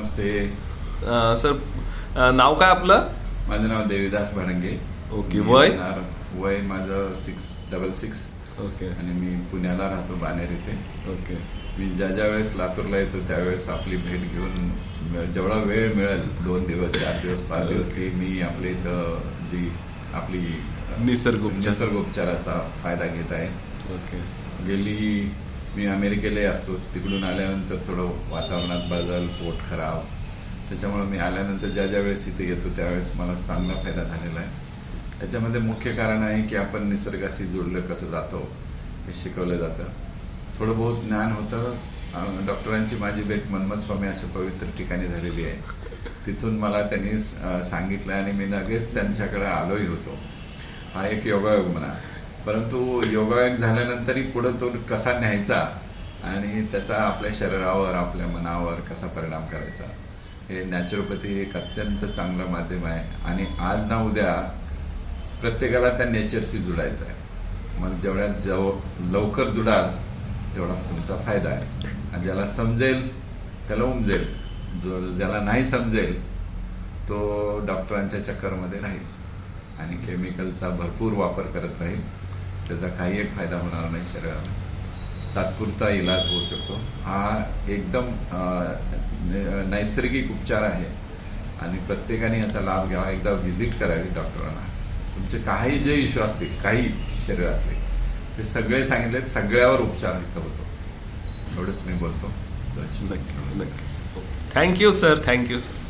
नमस्ते. Sir नाव काय आपलं? माझं नाव देवीदास भडंगे. ओके. वय? वय माझं 666. ओके. आणि मी पुण्याला राहतो, बाणेर इथे. ओके. मी ज्या वेळेस लातूरला येतो त्यावेळेस आपली भेट घेऊन जेवढा वेळ मिळेल 2 दिवस 4 दिवस 5 दिवस ही मी आपल्या इथं जी आपली निसर्गोपचाराचा फायदा घेत आहे. ओके. गेली मी अमेरिकेलाही असतो, तिकडून आल्यानंतर थोडं वातावरणात बदल, पोट खराब, त्याच्यामुळे मी आल्यानंतर ज्या वेळेस इथे येतो त्यावेळेस मला चांगला फायदा झालेला आहे. त्याच्यामध्ये मुख्य कारण आहे की आपण निसर्गाशी जोडलं कसं जातो हे शिकवलं जातं. थोडं बहुत ज्ञान होतं. डॉक्टरांची माझी भेट मन्मथ स्वामी अशा पवित्र ठिकाणी झालेली आहे. तिथून मला त्यांनी सांगितलं आणि मी लगेच त्यांच्याकडे आलोही होतो. हा एक योगायोग म्हणा, परंतु योगायोग झाल्यानंतरही पुढं तो कसा न्यायचा आणि त्याचा आपल्या शरीरावर आपल्या मनावर कसा परिणाम करायचा, हे नॅचरोपॅथी एक अत्यंत चांगलं माध्यम आहे. आणि आज ना उद्या प्रत्येकाला त्या नेचरशी जुडायचं आहे. मग जेवढ्यात लवकर जुडाल तेवढा तुमचा फायदा आहे. आणि ज्याला समजेल त्याला उमजेल, ज्याला नाही समजेल तो डॉक्टरांच्या चक्करमध्ये राहील आणि केमिकलचा भरपूर वापर करत राहील. त्याचा काही एक फायदा होणार नाही शरीराला. तात्पुरता इलाज होऊ शकतो. हा एकदम नैसर्गिक उपचार आहे आणि प्रत्येकाने याचा लाभ घ्यावा. एकदा व्हिजिट करावी डॉक्टरांना. तुमचे काही जे इश्यू असतील काही शरीरातले ते सगळे सांगितलेत, सगळ्यावर उपचार इथं होतो. एवढंच मी बोलतो. Thank you sir. Thank you sir.